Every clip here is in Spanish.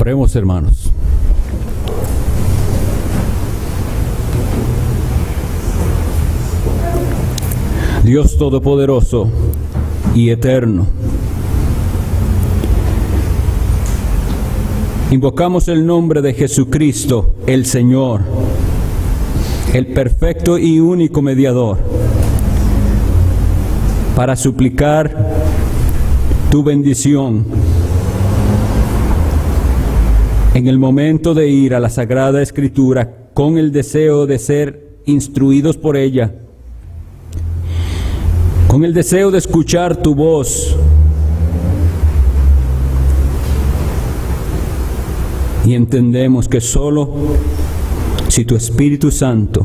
Oremos, hermanos. Dios Todopoderoso y Eterno, invocamos el nombre de Jesucristo, el Señor, el perfecto y único mediador, para suplicar tu bendición en el momento de ir a la Sagrada Escritura con el deseo de ser instruidos por ella, con el deseo de escuchar tu voz y entendemos que solo si tu Espíritu Santo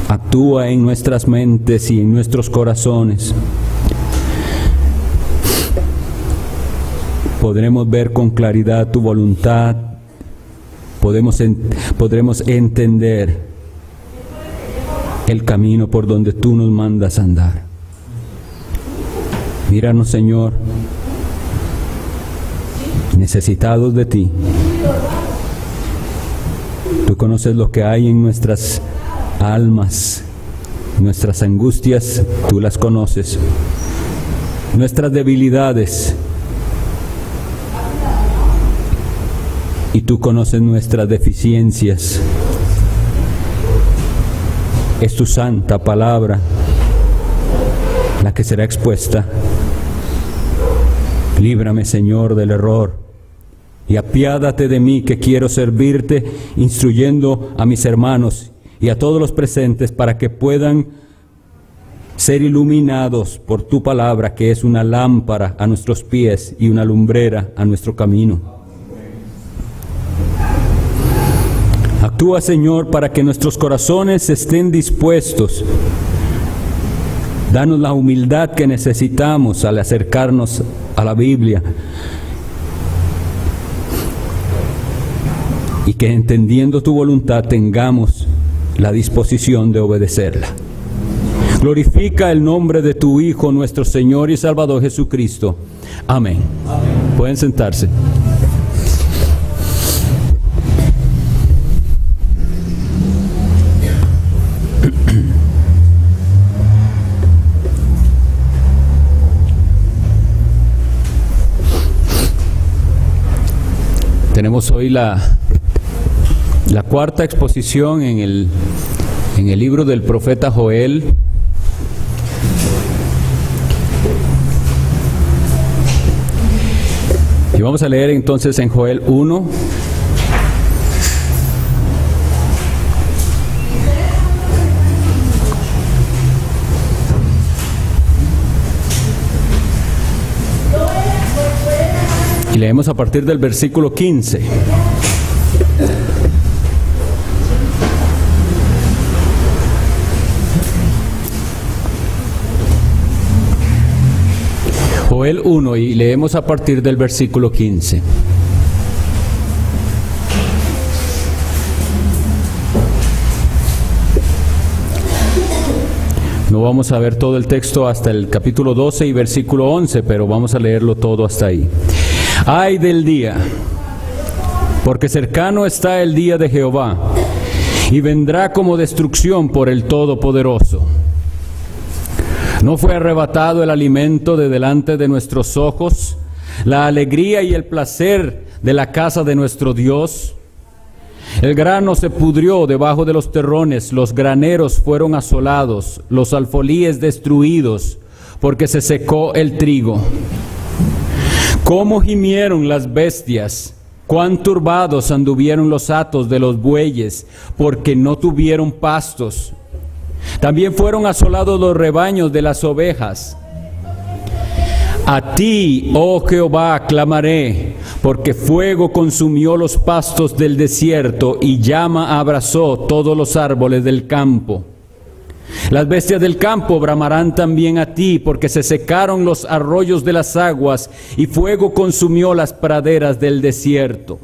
actúa en nuestras mentes y en nuestros corazones, podremos ver con claridad tu voluntad, podremos entender el camino por donde tú nos mandas andar. Míranos, Señor, necesitados de ti. Tú conoces lo que hay en nuestras almas, nuestras angustias, tú las conoces, nuestras debilidades, y tú conoces nuestras deficiencias. Es tu santa palabra la que será expuesta. Líbrame, Señor, del error, y apiádate de mí, que quiero servirte, instruyendo a mis hermanos y a todos los presentes para que puedan ser iluminados por tu palabra, que es una lámpara a nuestros pies y una lumbrera a nuestro camino. Actúa, Señor, para que nuestros corazones estén dispuestos. Danos la humildad que necesitamos al acercarnos a la Biblia, y que entendiendo tu voluntad tengamos la disposición de obedecerla. Glorifica el nombre de tu Hijo, nuestro Señor y Salvador Jesucristo. Amén. Amén. Pueden sentarse. Tenemos hoy la cuarta exposición en el libro del profeta Joel. Y vamos a leer entonces en Joel 1. Y leemos a partir del versículo 15. Joel 1, y leemos a partir del versículo 15. No vamos a ver todo el texto hasta el capítulo 12 y versículo 11, pero vamos a leerlo todo hasta ahí. Ay del día, porque cercano está el día de Jehová, y vendrá como destrucción por el Todopoderoso. ¿No fue arrebatado el alimento de delante de nuestros ojos, la alegría y el placer de la casa de nuestro Dios? El grano se pudrió debajo de los terrones, los graneros fueron asolados, los alfolíes destruidos, porque se secó el trigo. Cómo gimieron las bestias, cuán turbados anduvieron los hatos de los bueyes, porque no tuvieron pastos. También fueron asolados los rebaños de las ovejas. A ti, oh Jehová, clamaré, porque fuego consumió los pastos del desierto y llama abrazó todos los árboles del campo. Las bestias del campo bramarán también a ti, porque se secaron los arroyos de las aguas y fuego consumió las praderas del desierto.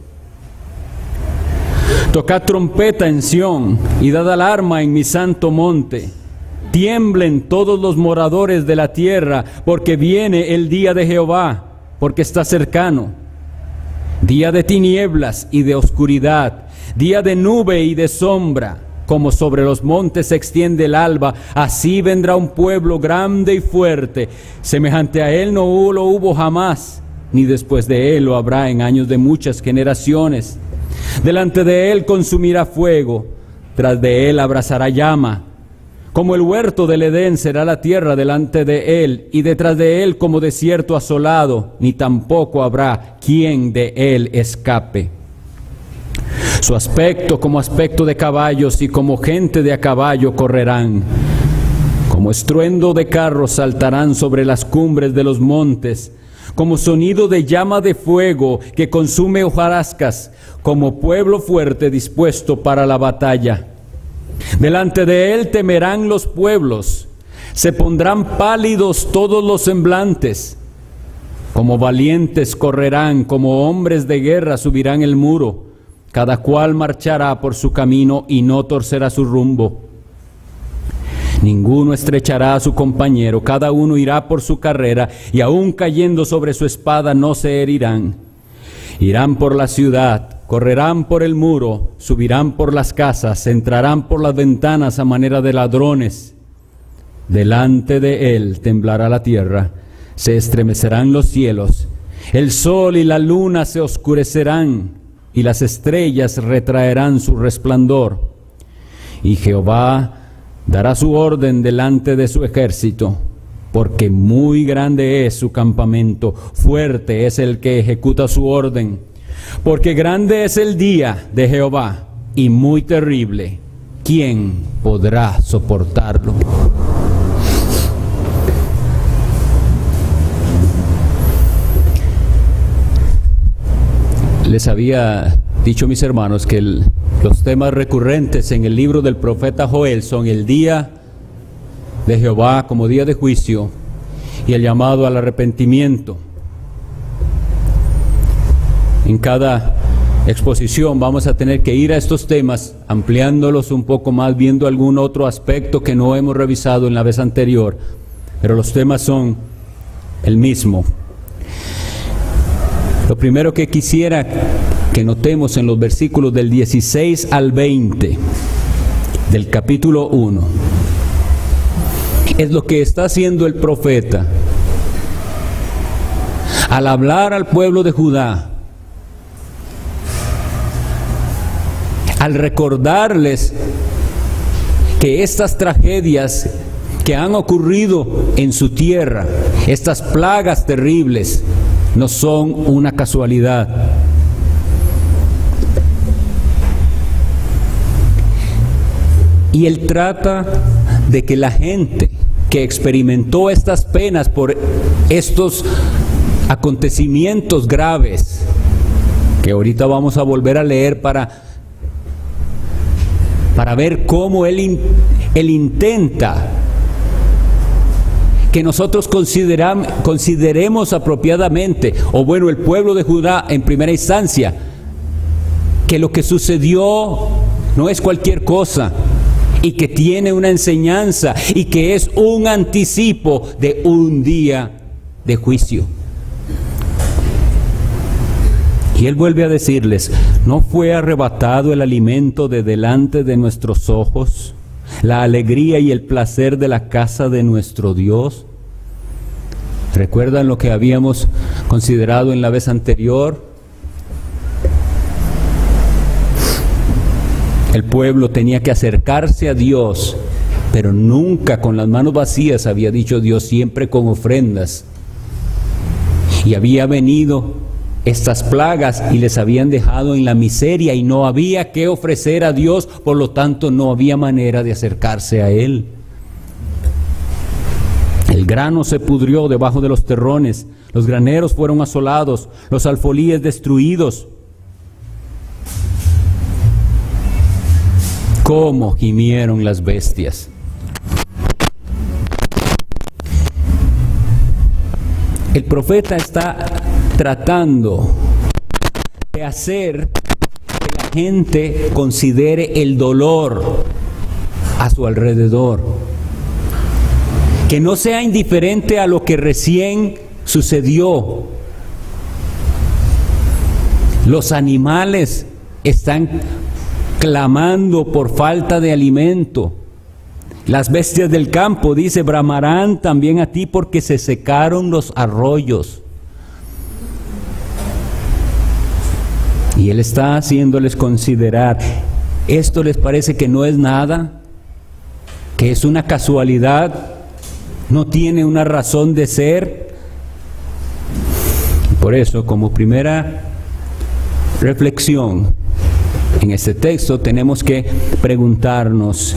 Tocad trompeta en Sión y dad alarma en mi santo monte. Tiemblen todos los moradores de la tierra, porque viene el día de Jehová, porque está cercano. día de tinieblas y de oscuridad, día de nube y de sombra. Como sobre los montes se extiende el alba, así vendrá un pueblo grande y fuerte. Semejante a él no lo hubo jamás, ni después de él lo habrá en años de muchas generaciones. Delante de él consumirá fuego, tras de él abrazará llama. Como el huerto del Edén será la tierra delante de él, y detrás de él como desierto asolado, ni tampoco habrá quien de él escape. Su aspecto como aspecto de caballos, y como gente de a caballo correrán. Como estruendo de carros saltarán sobre las cumbres de los montes, como sonido de llama de fuego que consume hojarascas, como pueblo fuerte dispuesto para la batalla. Delante de él temerán los pueblos, se pondrán pálidos todos los semblantes. Como valientes correrán, como hombres de guerra subirán el muro. Cada cual marchará por su camino y no torcerá su rumbo. Ninguno estrechará a su compañero, cada uno irá por su carrera, y aun cayendo sobre su espada no se herirán. Irán por la ciudad, correrán por el muro, subirán por las casas, entrarán por las ventanas a manera de ladrones. Delante de él temblará la tierra, se estremecerán los cielos, el sol y la luna se oscurecerán, y las estrellas retraerán su resplandor. Y Jehová dará su orden delante de su ejército, porque muy grande es su campamento, fuerte es el que ejecuta su orden. Porque grande es el día de Jehová, y muy terrible. ¿Quién podrá soportarlo? Les había dicho, mis hermanos, que los temas recurrentes en el libro del profeta Joel son el día de Jehová como día de juicio y el llamado al arrepentimiento. En cada exposición vamos a tener que ir a estos temas, ampliándolos un poco más, viendo algún otro aspecto que no hemos revisado en la vez anterior, pero los temas son el mismo. Lo primero que quisiera que notemos en los versículos del 16 al 20 del capítulo 1 es lo que está haciendo el profeta al hablar al pueblo de Judá, al recordarles que estas tragedias que han ocurrido en su tierra, estas plagas terribles, no son una casualidad. Y él trata de que la gente que experimentó estas penas por estos acontecimientos graves, que ahorita vamos a volver a leer para ver cómo él intenta que nosotros consideremos apropiadamente, o bueno, el pueblo de Judá en primera instancia, que lo que sucedió no es cualquier cosa, y que tiene una enseñanza, y que es un anticipo de un día de juicio. Y él vuelve a decirles: ¿no fue arrebatado el alimento de delante de nuestros ojos, la alegría y el placer de la casa de nuestro Dios? ¿Recuerdan lo que habíamos considerado en la vez anterior? El pueblo tenía que acercarse a Dios, pero nunca con las manos vacías, había dicho Dios, siempre con ofrendas. Y había venido estas plagas y les habían dejado en la miseria y no había que ofrecer a Dios, por lo tanto no había manera de acercarse a Él. El grano se pudrió debajo de los terrones, los graneros fueron asolados, los alfolíes destruidos. ¿Cómo gimieron las bestias? El profeta está tratando de hacer que la gente considere el dolor a su alrededor, que no sea indiferente a lo que recién sucedió, Los animales están clamando por falta de alimento. Las bestias del campo, dice, bramarán también a ti porque se secaron los arroyos. Y Él está haciéndoles considerar, ¿esto les parece que no es nada? ¿Que es una casualidad? ¿No tiene una razón de ser? Por eso, como primera reflexión en este texto, tenemos que preguntarnos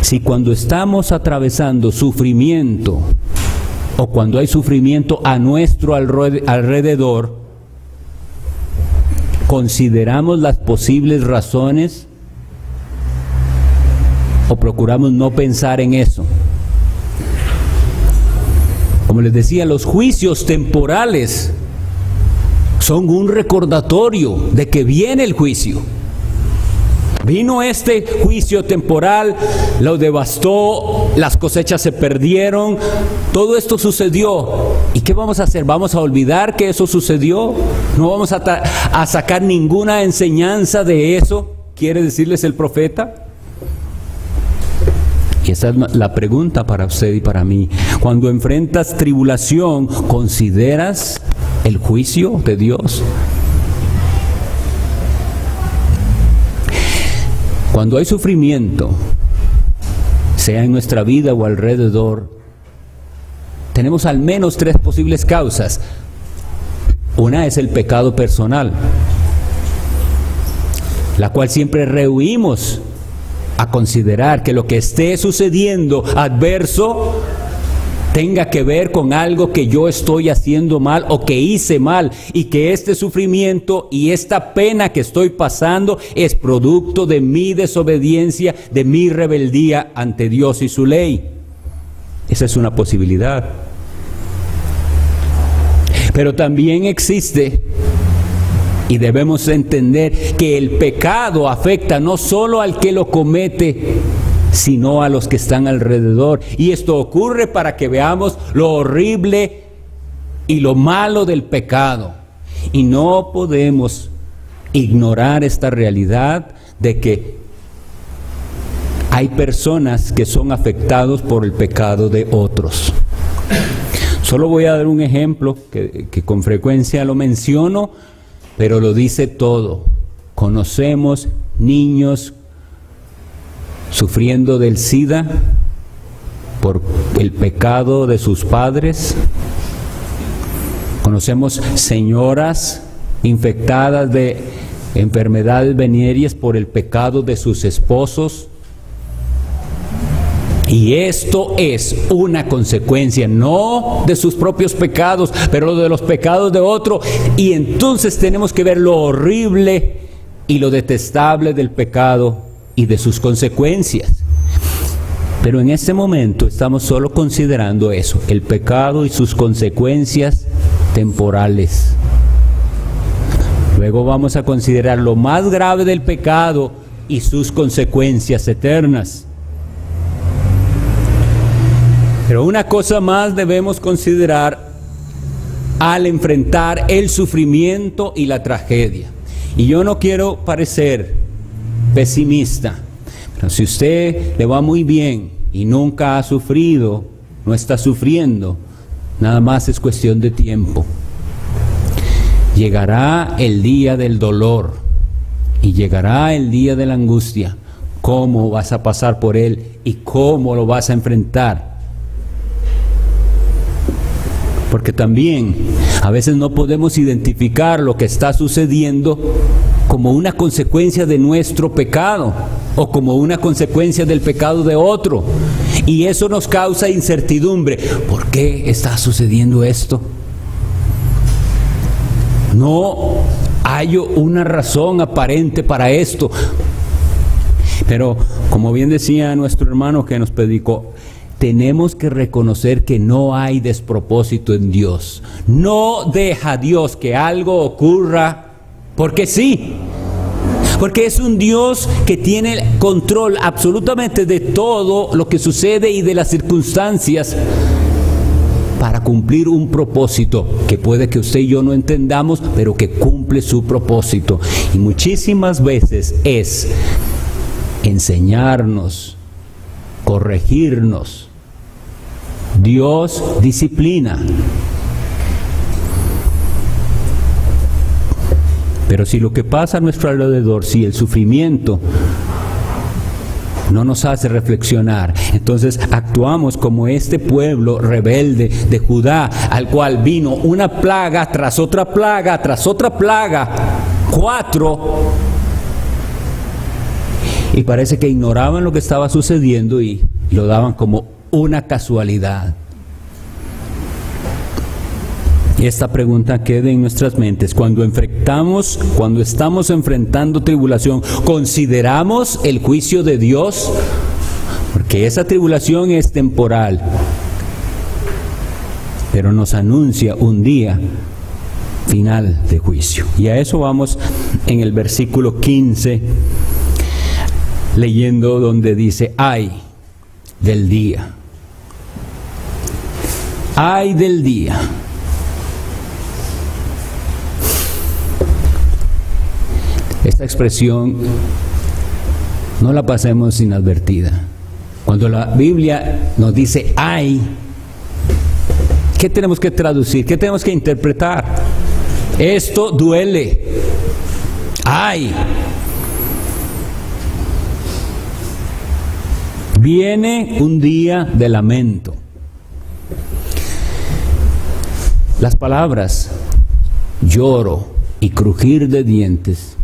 si cuando estamos atravesando sufrimiento o cuando hay sufrimiento a nuestro alrededor, consideramos las posibles razones o procuramos no pensar en eso. Como les decía, los juicios temporales son un recordatorio de que viene el juicio. Vino este juicio temporal, lo devastó, las cosechas se perdieron, todo esto sucedió. ¿Y qué vamos a hacer? ¿Vamos a olvidar que eso sucedió? ¿No vamos a sacar ninguna enseñanza de eso? ¿Quiere decirles el profeta? Y esa es la pregunta para usted y para mí. Cuando enfrentas tribulación, ¿consideras el juicio de Dios? Cuando hay sufrimiento, sea en nuestra vida o alrededor, tenemos al menos tres posibles causas. Una es el pecado personal, la cual siempre rehuimos a considerar que lo que esté sucediendo adverso tenga que ver con algo que yo estoy haciendo mal o que hice mal, y que este sufrimiento y esta pena que estoy pasando es producto de mi desobediencia, de mi rebeldía ante Dios y su ley. Esa es una posibilidad. Pero también existe, y debemos entender, que el pecado afecta no solo al que lo comete, sino a los que están alrededor. Y esto ocurre para que veamos lo horrible y lo malo del pecado. Y no podemos ignorar esta realidad de que hay personas que son afectados por el pecado de otros. Solo voy a dar un ejemplo que con frecuencia lo menciono, pero lo dice todo. Conocemos niños sufriendo del SIDA por el pecado de sus padres. Conocemos señoras infectadas de enfermedades venéreas por el pecado de sus esposos. Y esto es una consecuencia, no de sus propios pecados, pero de los pecados de otro. Y entonces tenemos que ver lo horrible y lo detestable del pecado y de sus consecuencias. Pero en este momento estamos solo considerando eso, el pecado y sus consecuencias temporales. Luego vamos a considerar lo más grave del pecado y sus consecuencias eternas. Pero una cosa más debemos considerar al enfrentar el sufrimiento y la tragedia. Y yo no quiero parecer pesimista, pero si usted le va muy bien y nunca ha sufrido, no está sufriendo, nada más es cuestión de tiempo. Llegará el día del dolor y llegará el día de la angustia. ¿Cómo vas a pasar por él y cómo lo vas a enfrentar? Porque también a veces no podemos identificar lo que está sucediendo como una consecuencia de nuestro pecado o como una consecuencia del pecado de otro. Y eso nos causa incertidumbre. ¿Por qué está sucediendo esto? No hay una razón aparente para esto. Pero como bien decía nuestro hermano que nos predicó, tenemos que reconocer que no hay despropósito en Dios. No deja Dios que algo ocurra porque sí. Porque es un Dios que tiene control absolutamente de todo lo que sucede y de las circunstancias. para cumplir un propósito que puede que usted y yo no entendamos, pero que cumple su propósito. Y muchísimas veces es enseñarnos, corregirnos. Dios disciplina. Pero si lo que pasa a nuestro alrededor, si el sufrimiento no nos hace reflexionar, entonces actuamos como este pueblo rebelde de Judá, al cual vino una plaga tras otra plaga, tras otra plaga, 4, y parece que ignoraban lo que estaba sucediendo y lo daban como una casualidad. Y esta pregunta queda en nuestras mentes. Cuando estamos enfrentando tribulación, ¿consideramos el juicio de Dios? Porque esa tribulación es temporal, pero nos anuncia un día final de juicio. Y a eso vamos en el versículo 15, leyendo donde dice: ay del día. Ay del día. Esta expresión no la pasemos inadvertida. Cuando la Biblia nos dice ay, ¿qué tenemos que traducir? ¿Qué tenemos que interpretar? Esto duele. Ay. Viene un día de lamento. Las palabras lloro y crujir de dientes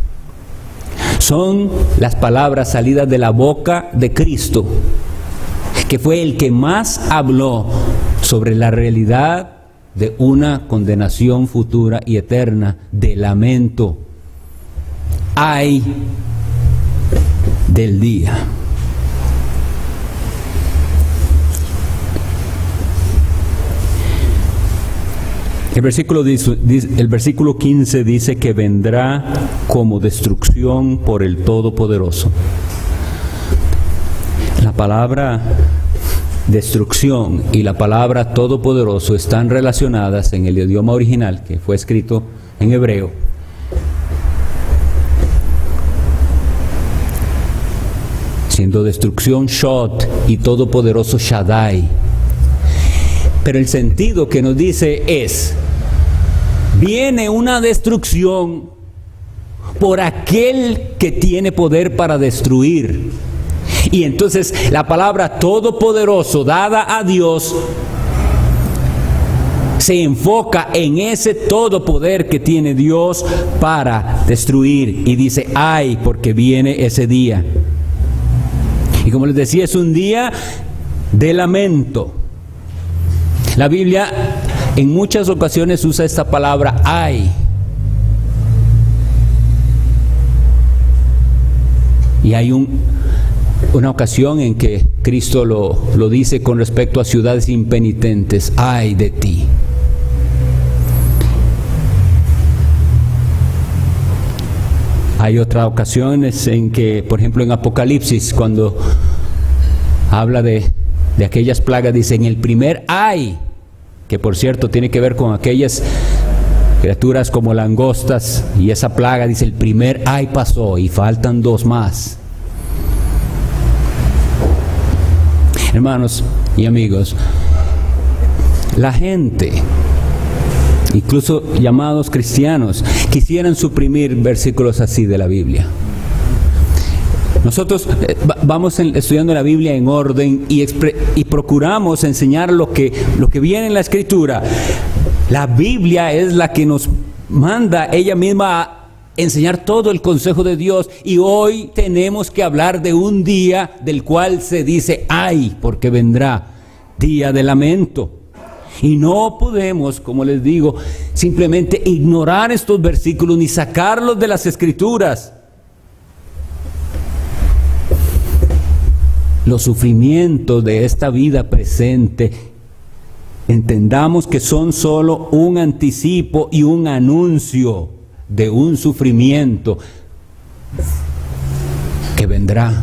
son las palabras salidas de la boca de Cristo, que fue el que más habló sobre la realidad de una condenación futura y eterna, de lamento. Ay del día. El versículo 15 dice que vendrá como destrucción por el Todopoderoso. La palabra destrucción y la palabra todopoderoso están relacionadas en el idioma original, que fue escrito en hebreo. Siendo destrucción Shot y todopoderoso Shaddai. Pero el sentido que nos dice es: viene una destrucción por aquel que tiene poder para destruir. Y entonces la palabra todopoderoso dada a Dios se enfoca en ese todopoder que tiene Dios para destruir. Y dice ay, porque viene ese día. Y como les decía, es un día de lamento. La Biblia en muchas ocasiones usa esta palabra ay. Y hay una ocasión en que Cristo lo dice con respecto a ciudades impenitentes: ay de ti. Hay otras ocasiones en que, por ejemplo en Apocalipsis, cuando habla de aquellas plagas, dice: en el primer ay, que por cierto tiene que ver con aquellas criaturas como langostas, y esa plaga, dice, el primer ay pasó y faltan 2 más. Hermanos y amigos, la gente, incluso llamados cristianos, quisieran suprimir versículos así de la Biblia. Nosotros vamos estudiando la Biblia en orden y procuramos enseñar lo que viene en la Escritura. La Biblia es la que nos manda ella misma a enseñar todo el consejo de Dios, y hoy tenemos que hablar de un día del cual se dice ay, porque vendrá día de lamento. Y no podemos, como les digo, simplemente ignorar estos versículos ni sacarlos de las Escrituras. Los sufrimientos de esta vida presente, entendamos que son solo un anticipo y un anuncio de un sufrimiento que vendrá.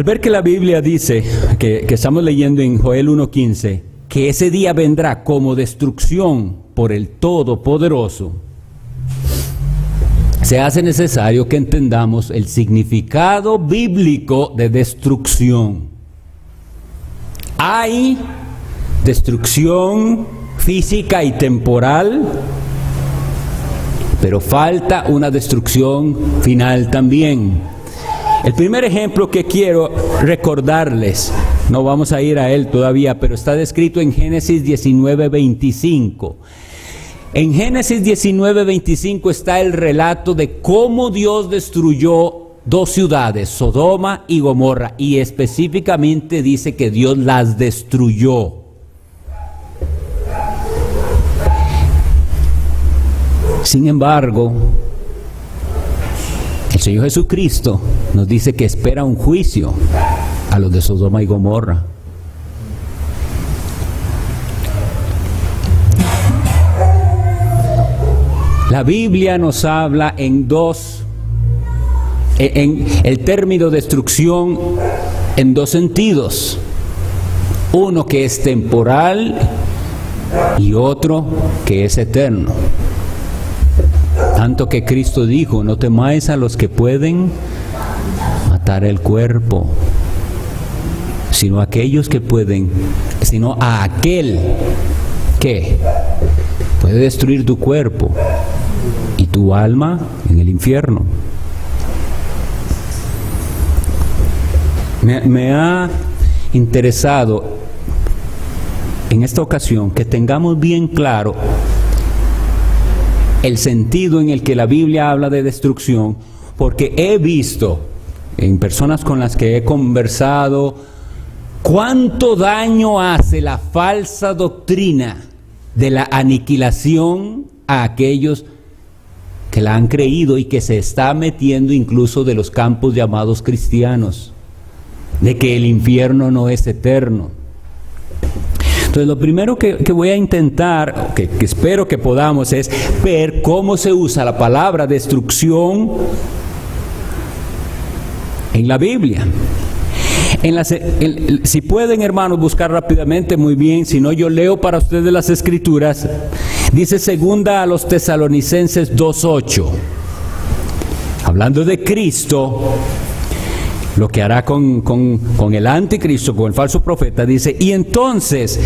Al ver que la Biblia dice, que estamos leyendo en Joel 1:15, que ese día vendrá como destrucción por el Todopoderoso, se hace necesario que entendamos el significado bíblico de destrucción. Hay destrucción física y temporal, pero falta una destrucción final también. El primer ejemplo que quiero recordarles, no vamos a ir a él todavía, pero está descrito en Génesis 19:25. En Génesis 19:25 está el relato de cómo Dios destruyó dos ciudades, Sodoma y Gomorra, y específicamente dice que Dios las destruyó. Sin embargo, el Señor Jesucristo nos dice que espera un juicio a los de Sodoma y Gomorra. La Biblia nos habla en el término destrucción en dos sentidos. Uno que es temporal y otro que es eterno. Tanto que Cristo dijo, no temáis a los que pueden matar el cuerpo, sino a aquellos que pueden, sino a aquel que puede destruir tu cuerpo y tu alma en el infierno. Me ha interesado en esta ocasión que tengamos bien claro el sentido en el que la Biblia habla de destrucción, porque he visto en personas con las que he conversado cuánto daño hace la falsa doctrina de la aniquilación a aquellos que la han creído y que se está metiendo incluso de los campos llamados cristianos, de que el infierno no es eterno. Entonces lo primero que voy a intentar, que espero que podamos, es ver cómo se usa la palabra destrucción en la Biblia. Si pueden, hermanos, buscar rápidamente, muy bien. Si no, yo leo para ustedes las Escrituras. Dice segunda a los Tesalonicenses 2:8, hablando de Cristo, lo que hará con el anticristo, con el falso profeta. Dice, y entonces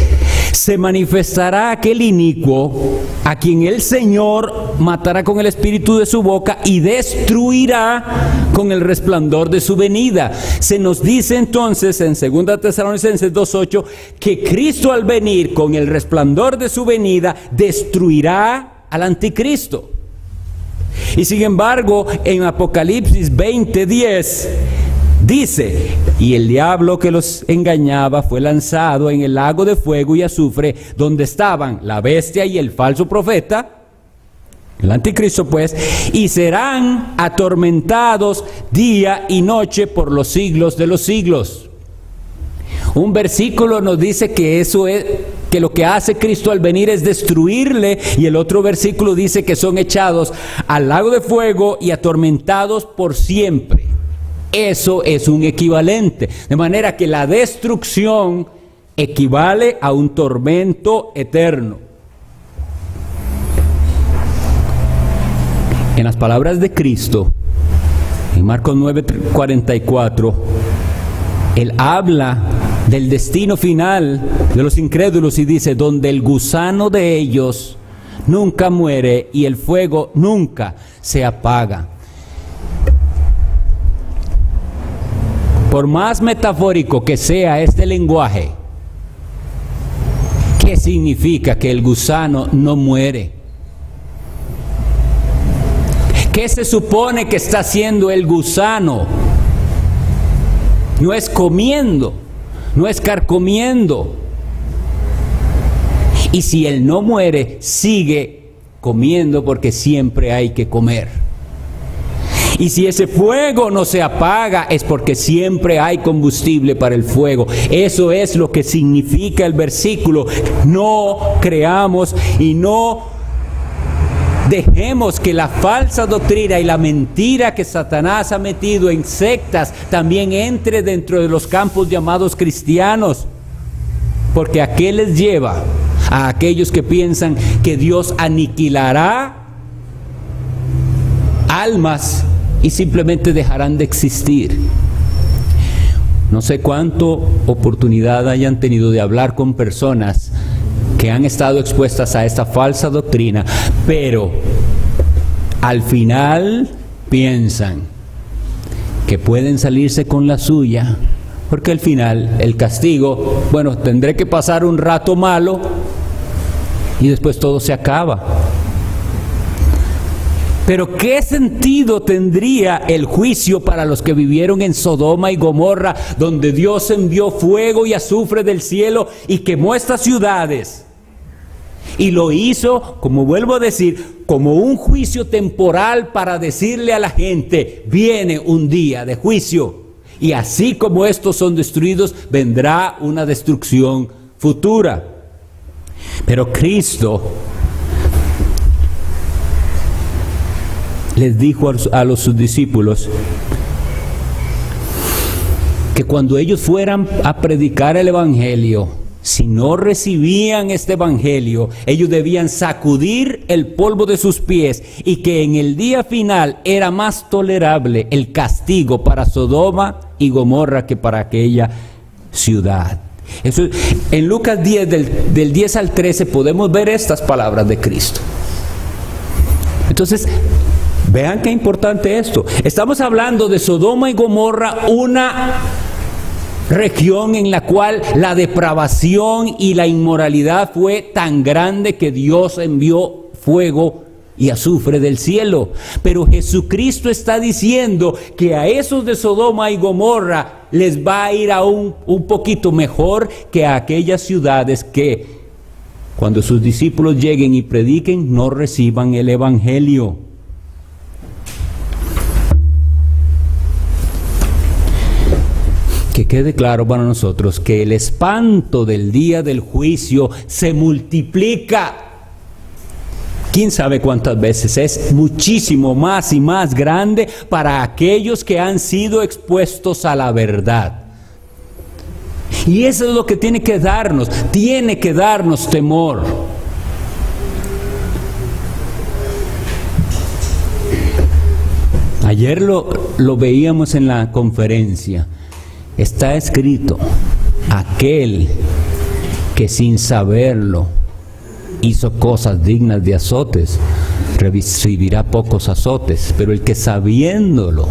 se manifestará aquel inicuo a quien el Señor matará con el espíritu de su boca y destruirá con el resplandor de su venida. Se nos dice entonces en 2 Tesalonicenses 2:8 que Cristo, al venir con el resplandor de su venida, destruirá al anticristo. Y sin embargo, en Apocalipsis 20:10 dice, y el diablo que los engañaba fue lanzado en el lago de fuego y azufre, donde estaban la bestia y el falso profeta, el anticristo pues, y serán atormentados día y noche por los siglos de los siglos. Un versículo nos dice que eso es, que lo que hace Cristo al venir es destruirle, y el otro versículo dice que son echados al lago de fuego y atormentados por siempre. Eso es un equivalente, de manera que la destrucción equivale a un tormento eterno. En las palabras de Cristo, en Marcos 9:44, Él habla del destino final de los incrédulos y dice, donde el gusano de ellos nunca muere y el fuego nunca se apaga. Por más metafórico que sea este lenguaje, ¿qué significa que el gusano no muere? ¿Qué se supone que está haciendo el gusano? No es comiendo, no es carcomiendo. Y si él no muere, sigue comiendo porque siempre hay que comer. Y si ese fuego no se apaga, es porque siempre hay combustible para el fuego. Eso es lo que significa el versículo. No creamos y no dejemos que la falsa doctrina y la mentira que Satanás ha metido en sectas también entre dentro de los campos llamados cristianos. Porque ¿a qué les lleva? A aquellos que piensan que Dios aniquilará almas y simplemente dejarán de existir. No sé cuánto oportunidad hayan tenido de hablar con personas que han estado expuestas a esta falsa doctrina, pero al final piensan que pueden salirse con la suya, porque al final el castigo, bueno, tendré que pasar un rato malo y después todo se acaba. Pero ¿qué sentido tendría el juicio para los que vivieron en Sodoma y Gomorra, donde Dios envió fuego y azufre del cielo y quemó estas ciudades? Y lo hizo, como vuelvo a decir, como un juicio temporal para decirle a la gente, viene un día de juicio. Y así como estos son destruidos, vendrá una destrucción futura. Pero Cristo les dijo a sus discípulos que cuando ellos fueran a predicar el Evangelio, si no recibían este Evangelio, ellos debían sacudir el polvo de sus pies, y que en el día final era más tolerable el castigo para Sodoma y Gomorra que para aquella ciudad. Eso, en Lucas 10, del 10 al 13, podemos ver estas palabras de Cristo. Entonces, vean qué importante esto. Estamos hablando de Sodoma y Gomorra, una región en la cual la depravación y la inmoralidad fue tan grande que Dios envió fuego y azufre del cielo. Pero Jesucristo está diciendo que a esos de Sodoma y Gomorra les va a ir aún un poquito mejor que a aquellas ciudades que, cuando sus discípulos lleguen y prediquen, no reciban el Evangelio. Que quede claro para nosotros que el espanto del día del juicio se multiplica. ¿Quién sabe cuántas veces? Es muchísimo más y más grande para aquellos que han sido expuestos a la verdad. Y eso es lo que tiene que darnos temor. Ayer lo veíamos en la conferencia. Está escrito, aquel que sin saberlo hizo cosas dignas de azotes, recibirá pocos azotes, pero el que sabiéndolo,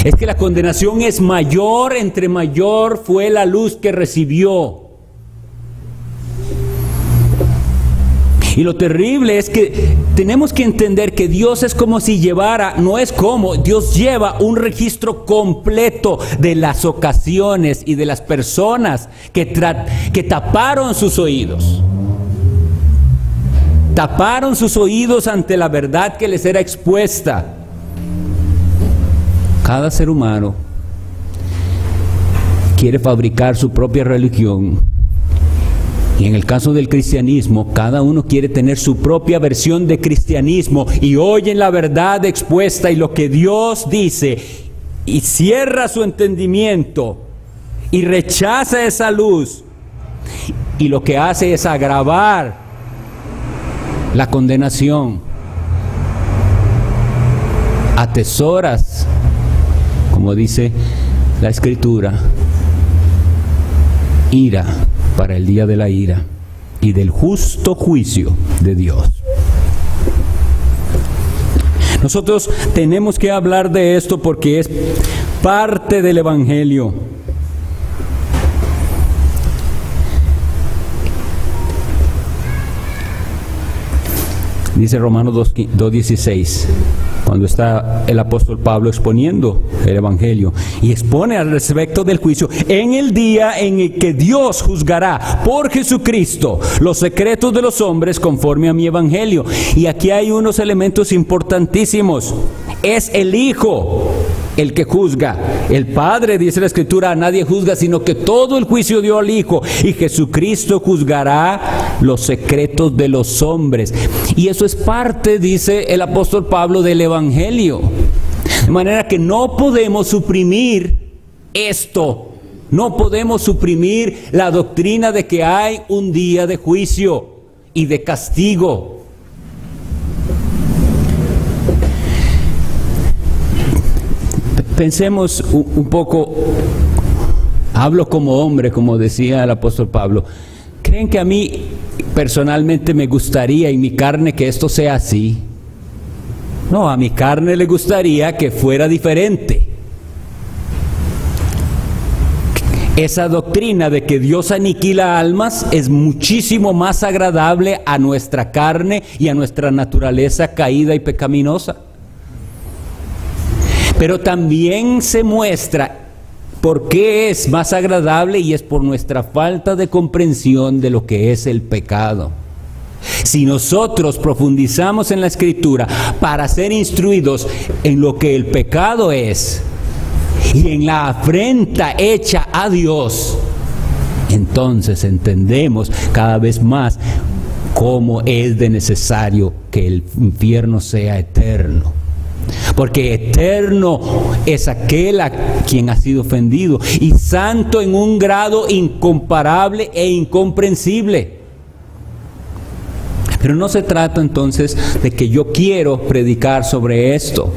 es que la condenación es mayor, entre mayor fue la luz que recibió. Y lo terrible es que tenemos que entender que Dios es como si llevara, no es como, Dios lleva un registro completo de las ocasiones y de las personas que taparon sus oídos. Taparon sus oídos ante la verdad que les era expuesta. Cada ser humano quiere fabricar su propia religión. Y en el caso del cristianismo, cada uno quiere tener su propia versión de cristianismo y oyen la verdad expuesta y lo que Dios dice y cierra su entendimiento y rechaza esa luz, y lo que hace es agravar la condenación. Atesoras, como dice la Escritura, ira para el día de la ira y del justo juicio de Dios. Nosotros tenemos que hablar de esto porque es parte del Evangelio. Dice Romanos 2:16, cuando está el apóstol Pablo exponiendo el Evangelio, y expone al respecto del juicio, en el día en el que Dios juzgará por Jesucristo los secretos de los hombres conforme a mi Evangelio. Y aquí hay unos elementos importantísimos. Es el Hijo el que juzga. El Padre, dice la Escritura, a nadie juzga, sino que todo el juicio dio al Hijo. Y Jesucristo juzgará los secretos de los hombres. Y eso es parte, dice el apóstol Pablo, del Evangelio. De manera que no podemos suprimir esto. No podemos suprimir la doctrina de que hay un día de juicio y de castigo. Pensemos un poco, hablo como hombre, como decía el apóstol Pablo. ¿Creen que a mí personalmente me gustaría en mi carne que esto sea así? No, a mi carne le gustaría que fuera diferente. Esa doctrina de que Dios aniquila almas es muchísimo más agradable a nuestra carne y a nuestra naturaleza caída y pecaminosa. Pero también se muestra por qué es más agradable, y es por nuestra falta de comprensión de lo que es el pecado. Si nosotros profundizamos en la Escritura para ser instruidos en lo que el pecado es y en la afrenta hecha a Dios, entonces entendemos cada vez más cómo es de necesario que el infierno sea eterno. Porque eterno es aquel a quien ha sido ofendido, y santo en un grado incomparable e incomprensible. Pero no se trata entonces de que yo quiero predicar sobre esto,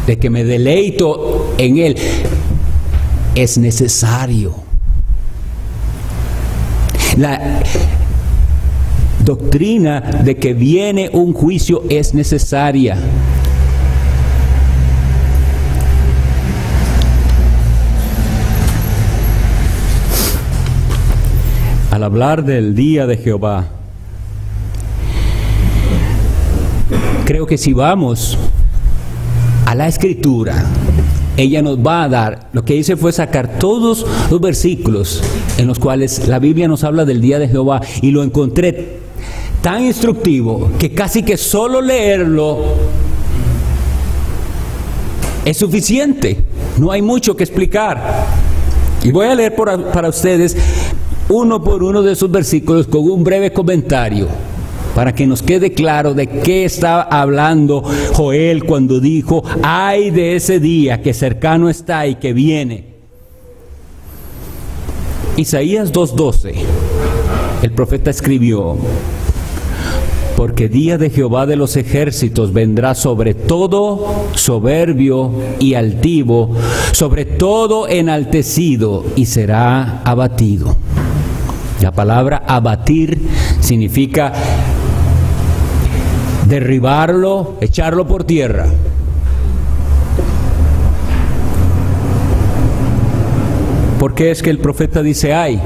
de que me deleito en él. Es necesario. La doctrina de que viene un juicio es necesaria. Al hablar del día de Jehová, creo que si vamos a la Escritura, ella nos va a dar, lo que hice fue sacar todos los versículos en los cuales la Biblia nos habla del día de Jehová, y lo encontré tan instructivo que casi que solo leerlo es suficiente. No hay mucho que explicar. Y voy a leer para ustedes uno por uno de esos versículos con un breve comentario, para que nos quede claro de qué estaba hablando Joel cuando dijo: ay de ese día que cercano está y que viene. Isaías 2:12, el profeta escribió: porque día de Jehová de los ejércitos vendrá sobre todo soberbio y altivo, sobre todo enaltecido, y será abatido. La palabra abatir significa derribarlo, echarlo por tierra. ¿Por qué es que el profeta dice ay?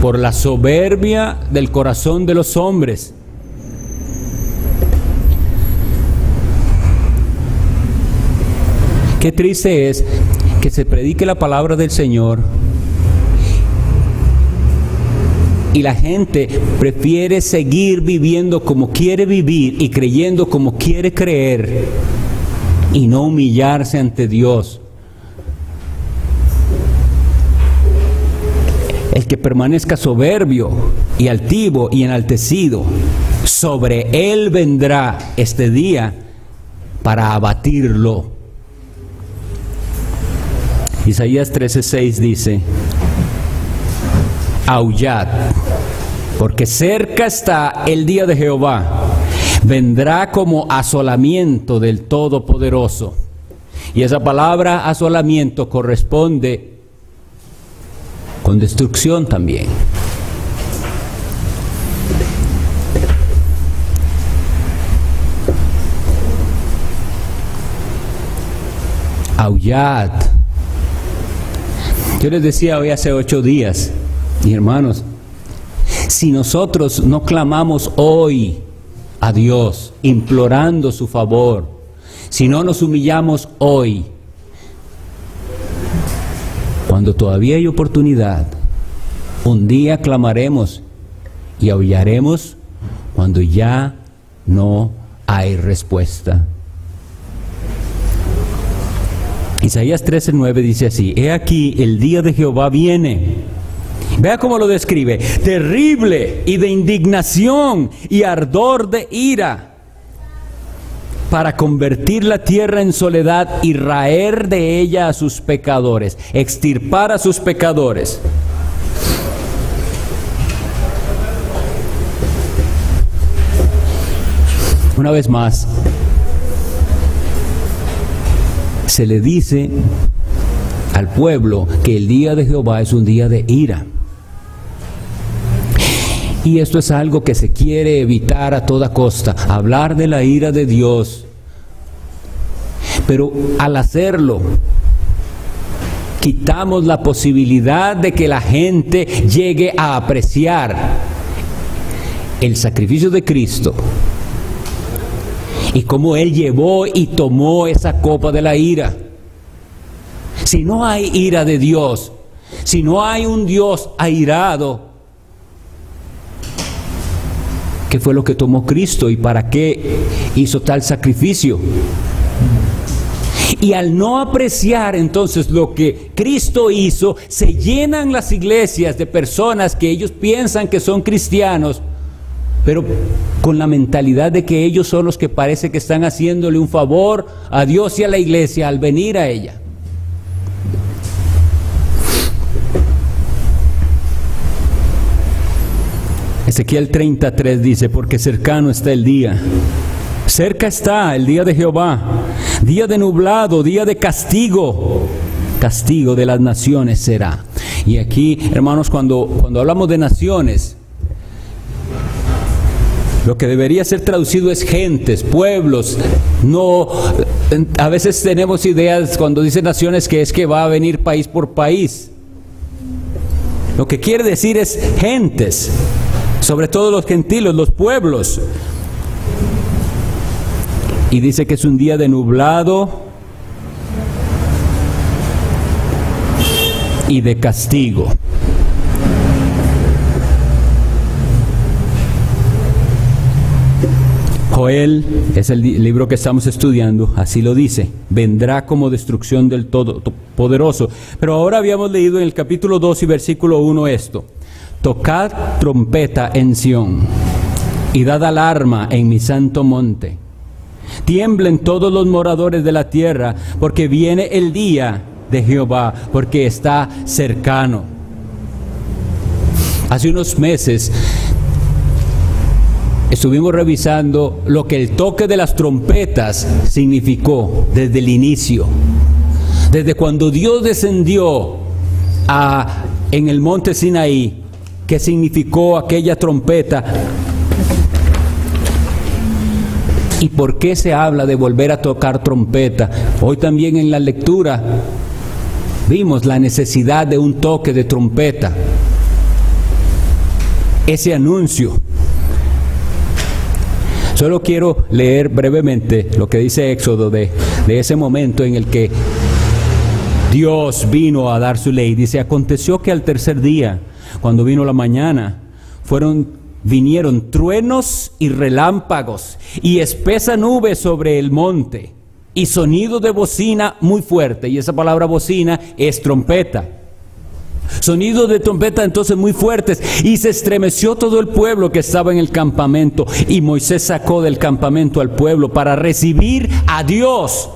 Por la soberbia del corazón de los hombres. Qué triste es que se predique la palabra del Señor y la gente prefiere seguir viviendo como quiere vivir y creyendo como quiere creer, y no humillarse ante Dios. El que permanezca soberbio y altivo y enaltecido, sobre él vendrá este día para abatirlo. Isaías 13:6 dice: aullad, porque cerca está el día de Jehová, vendrá como asolamiento del Todopoderoso. Y esa palabra asolamiento corresponde con destrucción también. Aullad. Yo les decía hoy hace 8 días, mis hermanos, si nosotros no clamamos hoy a Dios, implorando su favor, si no nos humillamos hoy, cuando todavía hay oportunidad, un día clamaremos y aullaremos cuando ya no hay respuesta. Isaías 13:9 dice así: he aquí el día de Jehová viene. Vea cómo lo describe: terrible y de indignación y ardor de ira, para convertir la tierra en soledad y raer de ella a sus pecadores, extirpar a sus pecadores. Una vez más, se le dice al pueblo que el día de Jehová es un día de ira. Y esto es algo que se quiere evitar a toda costa, hablar de la ira de Dios. Pero al hacerlo, quitamos la posibilidad de que la gente llegue a apreciar el sacrificio de Cristo y cómo Él llevó y tomó esa copa de la ira. Si no hay ira de Dios, si no hay un Dios airado, ¿qué fue lo que tomó Cristo y para qué hizo tal sacrificio? Y al no apreciar entonces lo que Cristo hizo, se llenan las iglesias de personas que ellos piensan que son cristianos, pero con la mentalidad de que ellos son los que parece que están haciéndole un favor a Dios y a la iglesia al venir a ella. Ezequiel 33 dice: porque cercano está el día, cerca está el día de Jehová, día de nublado, día de castigo, castigo de las naciones será. Y aquí, hermanos, cuando hablamos de naciones, lo que debería ser traducido es gentes, pueblos. No, a veces tenemos ideas cuando dice naciones que es que va a venir país por país. Lo que quiere decir es gentes, sobre todo los gentiles, los pueblos. Y dice que es un día de nublado y de castigo. Joel es el libro que estamos estudiando, así lo dice: vendrá como destrucción del Todopoderoso. Pero ahora habíamos leído en el capítulo 2 y versículo 1 esto: tocad trompeta en Sión y dad alarma en mi santo monte. Tiemblen todos los moradores de la tierra, porque viene el día de Jehová, porque está cercano. Hace unos meses estuvimos revisando lo que el toque de las trompetas significó desde el inicio. Desde cuando Dios descendió en el monte Sinaí, ¿qué significó aquella trompeta? ¿Y por qué se habla de volver a tocar trompeta? Hoy también en la lectura vimos la necesidad de un toque de trompeta. Ese anuncio. Solo quiero leer brevemente lo que dice Éxodo de ese momento en el que Dios vino a dar su ley. Dice: aconteció que al tercer día, cuando vino la mañana, vinieron truenos y relámpagos y espesa nube sobre el monte y sonido de bocina muy fuerte. Y esa palabra bocina es trompeta. Sonido de trompeta entonces muy fuertes, y se estremeció todo el pueblo que estaba en el campamento, y Moisés sacó del campamento al pueblo para recibir a Dios,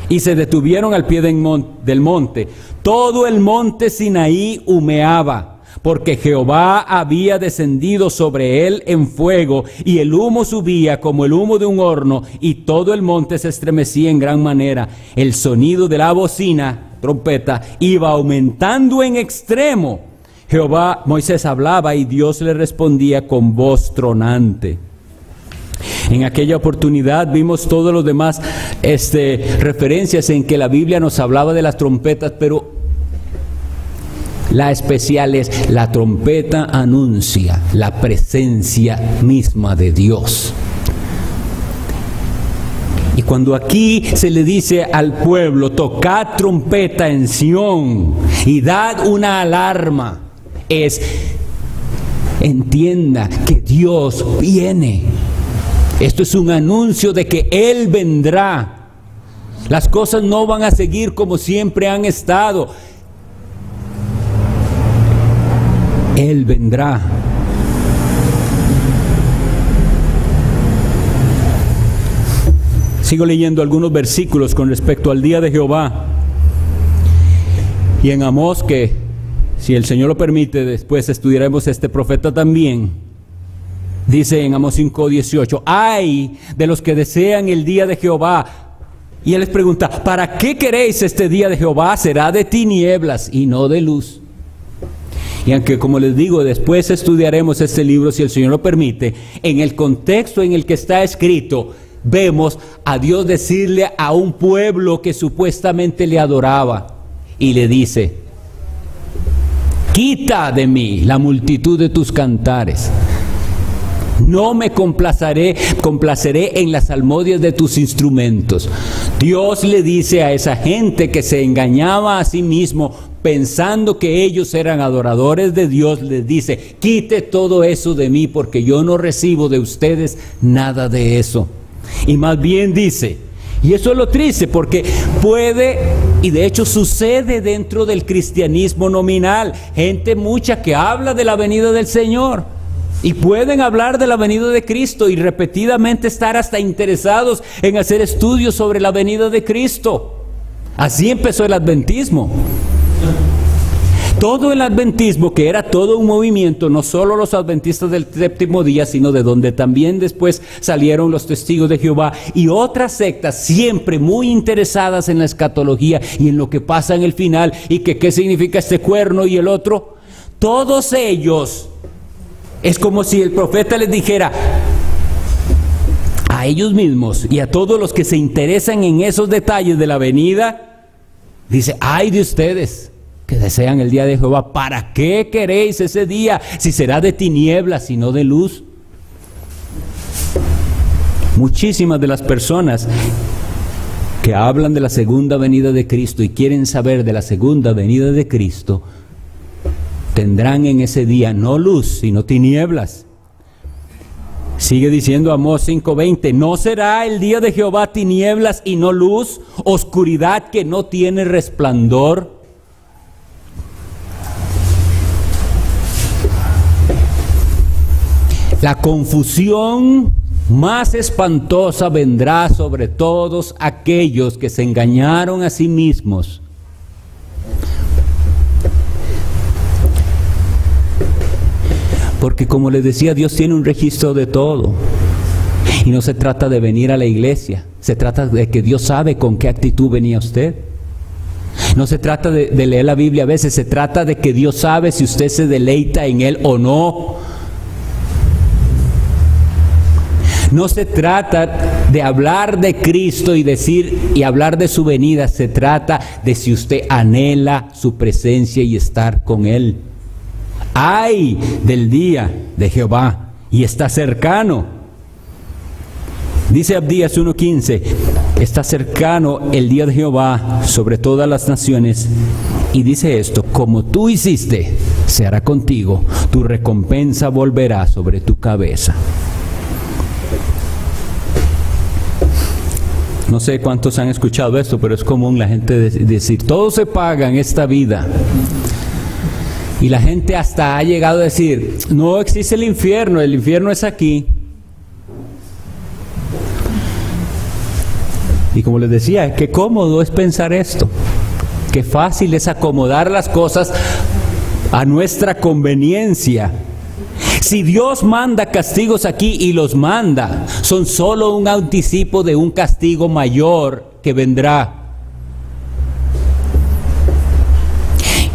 y se detuvieron al pie del monte. Todo el monte Sinaí humeaba, porque Jehová había descendido sobre él en fuego, y el humo subía como el humo de un horno, y todo el monte se estremecía en gran manera. El sonido de la bocina, trompeta, iba aumentando en extremo. Moisés hablaba y Dios le respondía con voz tronante. En aquella oportunidad vimos todos los demás referencias en que la Biblia nos hablaba de las trompetas, pero la especial es: la trompeta anuncia la presencia misma de Dios. Y cuando aquí se le dice al pueblo: tocad trompeta en Sión y dad una alarma, entienda que Dios viene. Esto es un anuncio de que Él vendrá. Las cosas no van a seguir como siempre han estado. Él vendrá. Sigo leyendo algunos versículos con respecto al día de Jehová. Y en Amós, que si el Señor lo permite, después estudiaremos este profeta también. Dice en Amós 5:18, ay de los que desean el día de Jehová. Y él les pregunta, ¿para qué queréis este día de Jehová? Será de tinieblas y no de luz. Y aunque, como les digo, después estudiaremos este libro, si el Señor lo permite, en el contexto en el que está escrito, vemos a Dios decirle a un pueblo que supuestamente le adoraba, y le dice, quita de mí la multitud de tus cantares. No me complaceré en las salmodias de tus instrumentos. Dios le dice a esa gente que se engañaba a sí mismo pensando que ellos eran adoradores de Dios, les dice, quite todo eso de mí porque yo no recibo de ustedes nada de eso. Y más bien dice, y eso es lo triste porque puede, y de hecho sucede dentro del cristianismo nominal, gente mucha que habla de la venida del Señor. Y pueden hablar de la venida de Cristo y repetidamente estar hasta interesados en hacer estudios sobre la venida de Cristo. Así empezó el adventismo. Todo el adventismo, que era todo un movimiento, no solo los adventistas del séptimo día, sino de donde también después salieron los testigos de Jehová y otras sectas siempre muy interesadas en la escatología y en lo que pasa en el final y que qué significa este cuerno y el otro. Todos ellos, es como si el profeta les dijera a ellos mismos y a todos los que se interesan en esos detalles de la venida, dice, ay de ustedes que desean el día de Jehová, ¿para qué queréis ese día si será de tinieblas y no de luz? Muchísimas de las personas que hablan de la segunda venida de Cristo y quieren saber de la segunda venida de Cristo, tendrán en ese día no luz, sino tinieblas. Sigue diciendo Amós 5:20, ¿no será el día de Jehová tinieblas y no luz, oscuridad que no tiene resplandor? La confusión más espantosa vendrá sobre todos aquellos que se engañaron a sí mismos. Porque como les decía, Dios tiene un registro de todo. Y no se trata de venir a la iglesia, se trata de que Dios sabe con qué actitud venía usted. No se trata de leer la Biblia a veces, se trata de que Dios sabe si usted se deleita en Él o no. No se trata de hablar de Cristo y decir y hablar de su venida, se trata de si usted anhela su presencia y estar con Él. ¡Ay del día de Jehová! Y está cercano. Dice Abdías 1:15, está cercano el día de Jehová sobre todas las naciones. Y dice esto, como tú hiciste, se hará contigo, tu recompensa volverá sobre tu cabeza. No sé cuántos han escuchado esto, pero es común la gente decir, todo se paga en esta vida. Y la gente hasta ha llegado a decir, no existe el infierno es aquí. Y como les decía, qué cómodo es pensar esto, qué fácil es acomodar las cosas a nuestra conveniencia. Si Dios manda castigos aquí y los manda, son solo un anticipo de un castigo mayor que vendrá.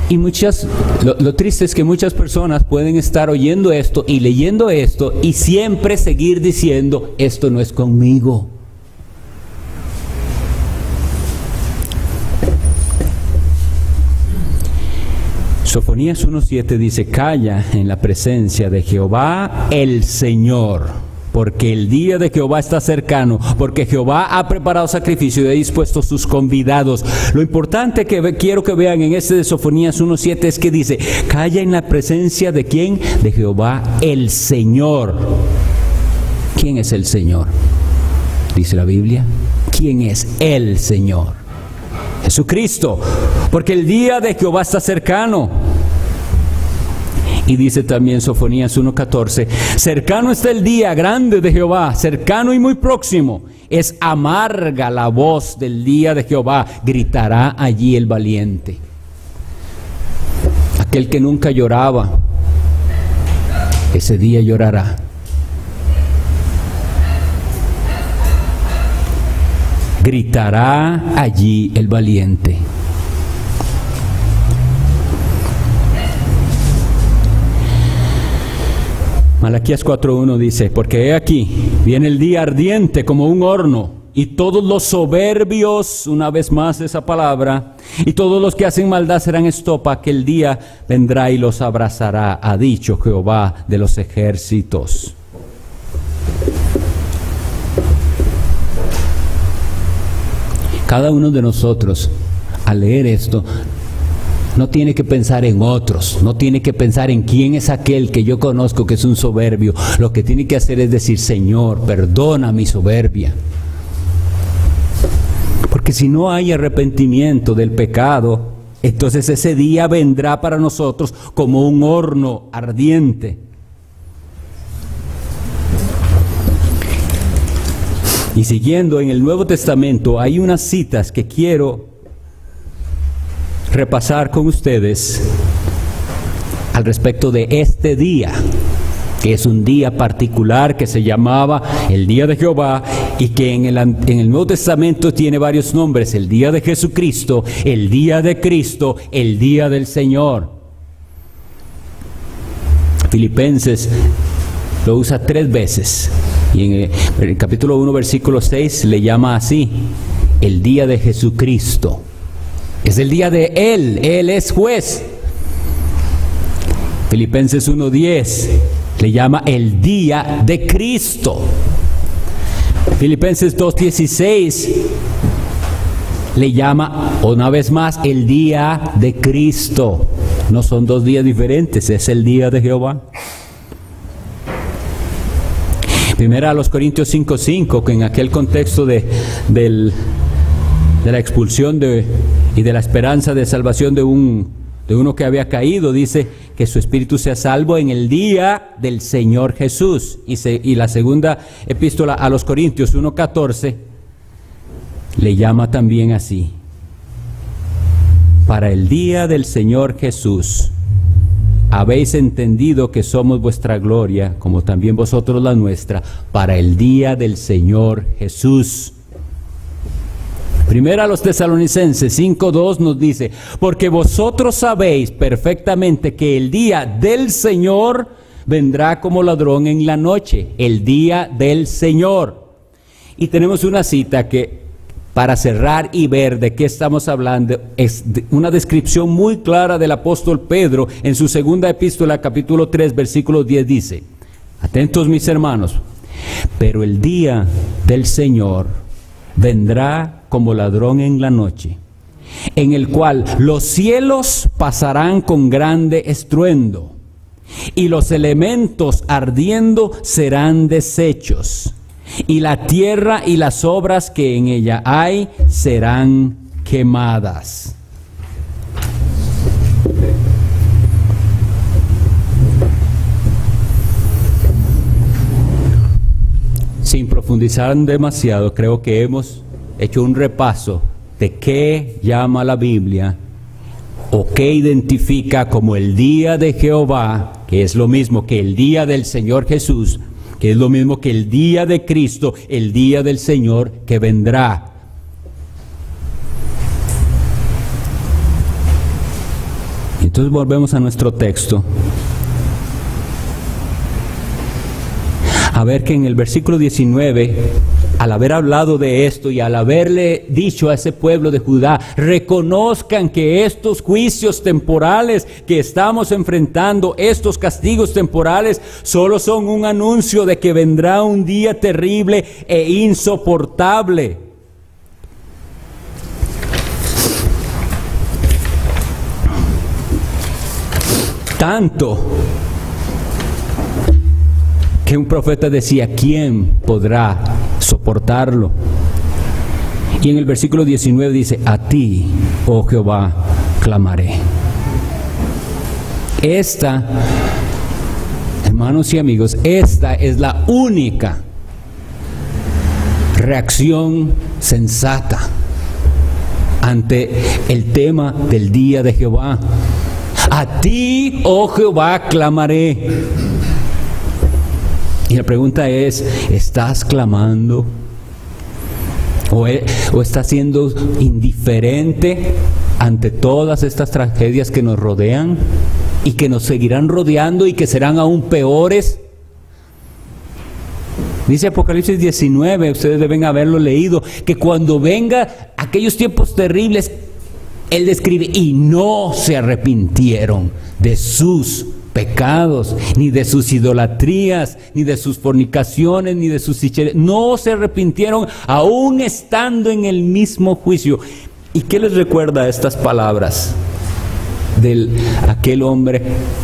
Y lo triste es que muchas personas pueden estar oyendo esto y leyendo esto y siempre seguir diciendo, esto no es conmigo. Sofonías 1:7 dice, calla en la presencia de Jehová el Señor, porque el día de Jehová está cercano, porque Jehová ha preparado sacrificio y ha dispuesto sus convidados. Lo importante que quiero que vean en este de Sofonías 1:7 es que dice, calla en la presencia de ¿quién? De Jehová el Señor. ¿Quién es el Señor? dice la Biblia. ¿Quién es el Señor? Jesucristo, porque el día de Jehová está cercano. Y dice también Sofonías 1:14, cercano está el día grande de Jehová, cercano y muy próximo. Es amarga la voz del día de Jehová, gritará allí el valiente. Aquel que nunca lloraba, ese día llorará. Gritará allí el valiente. Malaquías 4:1 dice, porque he aquí, viene el día ardiente como un horno, y todos los soberbios, una vez más esa palabra, y todos los que hacen maldad serán estopa, que el día vendrá y los abrazará, ha dicho Jehová de los ejércitos. Cada uno de nosotros, al leer esto, no tiene que pensar en otros, no tiene que pensar en quién es aquel que yo conozco que es un soberbio. Lo que tiene que hacer es decir, Señor, perdona mi soberbia. Porque si no hay arrepentimiento del pecado, entonces ese día vendrá para nosotros como un horno ardiente. Y siguiendo en el Nuevo Testamento, hay unas citas que quiero repasar con ustedes al respecto de este día, que es un día particular que se llamaba el día de Jehová y que en el Nuevo Testamento tiene varios nombres: el día de Jesucristo, el día de Cristo, el día del Señor. Filipenses lo usa 3 veces y en el capítulo 1 versículo 6 le llama así: el día de Jesucristo. Es el día de Él es juez. Filipenses 1:10 le llama el día de Cristo. Filipenses 2:16 le llama una vez más el día de Cristo. No son 2 días diferentes, es el día de Jehová. Primera a los Corintios 5:5, que en aquel contexto de la expulsión y de la esperanza de salvación de uno que había caído, dice que su espíritu sea salvo en el día del Señor Jesús. Y la segunda epístola a los Corintios 1:14 le llama también así: para el día del Señor Jesús habéis entendido que somos vuestra gloria, como también vosotros la nuestra, para el día del Señor Jesús. Primera a los Tesalonicenses 5:2 nos dice: porque vosotros sabéis perfectamente que el día del Señor vendrá como ladrón en la noche. El día del Señor. Y tenemos una cita que, para cerrar y ver de qué estamos hablando, es una descripción muy clara del apóstol Pedro en su segunda epístola, capítulo 3, versículo 10, dice: atentos mis hermanos, pero el día del Señor vendrá como ladrón en la noche, en el cual los cielos pasarán con grande estruendo, y los elementos ardiendo serán deshechos, y la tierra y las obras que en ella hay serán quemadas. Sin profundizar demasiado, creo que hemos hecho un repaso de qué llama la Biblia o qué identifica como el día de Jehová, que es lo mismo que el día del Señor Jesús, que es lo mismo que el día de Cristo, el día del Señor que vendrá. Entonces volvemos a nuestro texto. A ver que en el versículo 19, al haber hablado de esto y al haberle dicho a ese pueblo de Judá, reconozcan que estos juicios temporales que estamos enfrentando, estos castigos temporales, solo son un anuncio de que vendrá un día terrible e insoportable. Tanto que un profeta decía, ¿quién podrá soportarlo? Y en el versículo 19 dice, a ti, oh Jehová, clamaré. Esta, hermanos y amigos, esta es la única reacción sensata ante el tema del día de Jehová. A ti, oh Jehová, clamaré. Y la pregunta es, ¿estás clamando? ¿O estás siendo indiferente ante todas estas tragedias que nos rodean y que nos seguirán rodeando y que serán aún peores? Dice Apocalipsis 19, ustedes deben haberlo leído, que cuando venga aquellos tiempos terribles, Él describe, y no se arrepintieron de sus pecados, ni de sus idolatrías, ni de sus fornicaciones, ni de sus hechicerías. No se arrepintieron, aún estando en el mismo juicio. ¿Y qué les recuerda estas palabras de aquel hombre,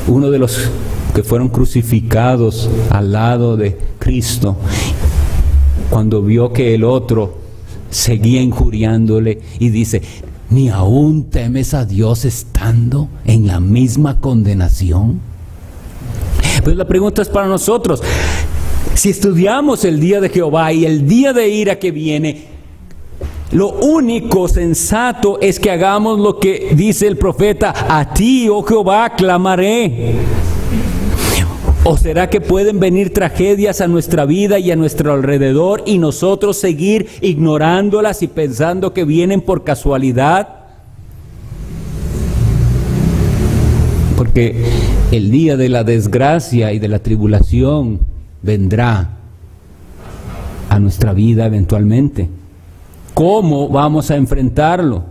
uno de los que fueron crucificados al lado de Cristo, cuando vio que el otro seguía injuriándole y dice, ¿ni aún temes a Dios estando en la misma condenación? Pues la pregunta es para nosotros. Si estudiamos el día de Jehová y el día de ira que viene, lo único sensato es que hagamos lo que dice el profeta, a ti, oh Jehová, clamaré. ¿O será que pueden venir tragedias a nuestra vida y a nuestro alrededor y nosotros seguir ignorándolas y pensando que vienen por casualidad? Porque el día de la desgracia y de la tribulación vendrá a nuestra vida eventualmente. ¿Cómo vamos a enfrentarlo?